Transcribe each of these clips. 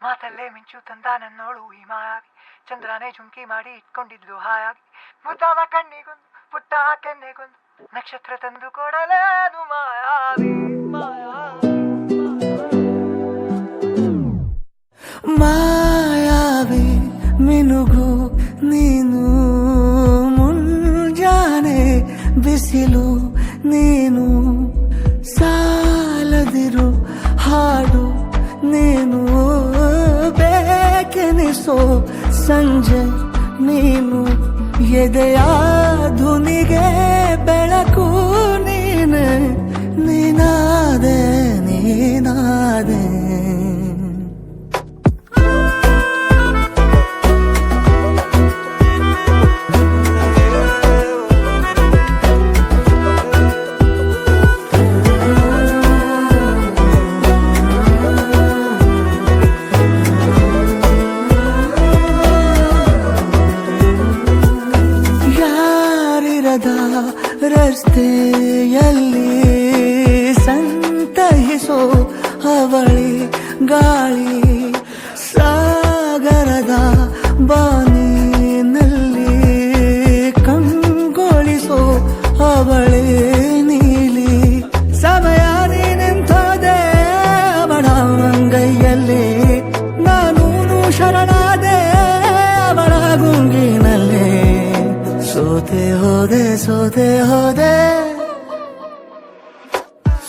ಮಾತಲ್ಲೇ ಮಿಂಚು ತಂದ ನನ್ನೋಳು ಈ ಮಾಯಾವಿ, ಚಂದ್ರನೇ ಜುಂಕಿ ಮಾಡಿ ಇಟ್ಕೊಂಡಿದ್ಲು ಹಾಯಾಗಿ, ಮುದ್ದಾದ ಕಣ್ಣಿಗೊಂದು ಪುಟ್ಟ ಕೆನ್ನೆಗೊಂದು ನಕ್ಷತ್ರ ತಂದು ಕೊಡಲೇನು ಮಾಯಾವಿ ಮಾಯಾವಿ ಮಾಯಾವಿ ಮಿನುಗು ನೀನು, ಮುಂಜಾನೆ ಬಿಸಿಲು ನೀನು, ಸಾಲದಿರು ಹಾಡು ನೀನು, ಬೇಕೆನಿಸೋ ಸಂಜೆ ನೀನು, ಎದೆಯ ಧುನಿಗೆ ಬೆಳಕು ನೀನೆ, ನೀನಾದೆ ನೀನಾದೆ. ರಸ್ತೆಯಲ್ಲಿ ಸಂತಹಿಸೋ ಅವಳಿ ಗಾಳಿ, ಸಾಗರದ ಬಾನಿನಲ್ಲಿ ಕಂಗೊಳಿಸೋ ಅವಳಿ ನೀಲಿ, ಸಮಯ ನಿಂತೋದೆ ಅವಳ ಅಂಗೈಯಲ್ಲಿ, ನಾನು ಶರಣಾದೆ ಅವಳ ಗುಂಗಿನಲ್ಲಿ, ಸೋತೆ ಹೋದೆ ಸೋತೆ ಹೋದೆ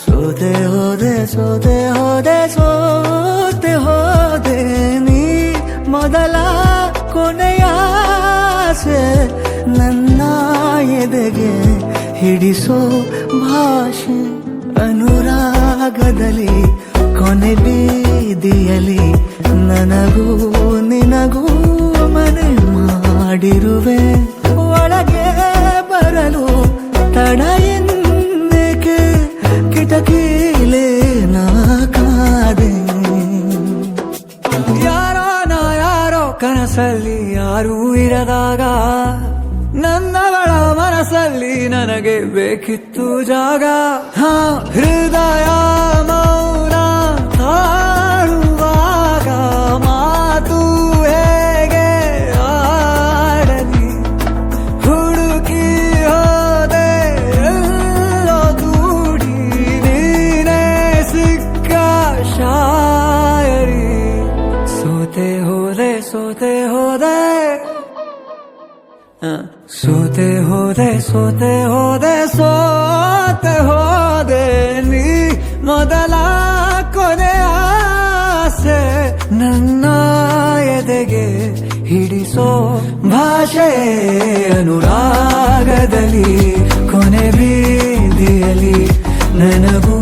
ಸೋತೆ ಹೋದೆ ಸೋತೆ ಹೋದೆ ಸೋತೆ ಹೋದೆ, ನೀ ಮೊದಲ ಕೊನೆಯ ಆಸೆ, ನನ್ನ ಎದೆಗೆ ಹಿಡಿಸೋ ಭಾಷೆ, ಅನುರಾಗದಲ್ಲಿ ಕೊನೆ ಬೀದಿಯಲ್ಲಿ ನನಗೂ ನಿನಗೂ ಮನೆ ಮಾಡಿರುವೆ, ಒಳಗೆ ಬರಲು ತಡ ಎನ್ನಕ್ಕೆ ಕಿಟಕಿಲೇ ನಾ ಕಾದೆ. ಯಾರೋ ನಾ ಯಾರೋ ಕನಸಲ್ಲಿ ಯಾರೂ ಇರದಾಗ, ನನ್ನವಳ ಮನಸ್ಸಲ್ಲಿ ನನಗೆ ಬೇಕಿತ್ತು ಜಾಗ, ಹೃದಯ ಮೌನ ತಾಳುವಾಗ ಮಾತು ಹೇಗೆ ಆಡಲಿ, ಹುಡುಕಿ ಹೋದೆ ಎಲ್ಲೋ ದೂಡಿ, ನೀನೇ ಸಿಕ್ಕ ಶಾಯರಿ, ಸೋತೆ ಹೋದೆ ಸೋತೆ ಹೋದೆ ಸೋತೆ ಹೋದೆ ಸೋತೆ ಹೋದೆ ಸೋತೆ ಹೋದೆ, ನೀ ಮೊದಲ ಕೊನೆ ಆಸೆ, ನನ್ನ ಎದೆಗೆ ಹಿಡಿಸೋ ಭಾಷೆ, ಅನುರಾಗದಲ್ಲಿ ಕೊನೆ ಬೀದಿಯಲ್ಲಿ ನನಗೂ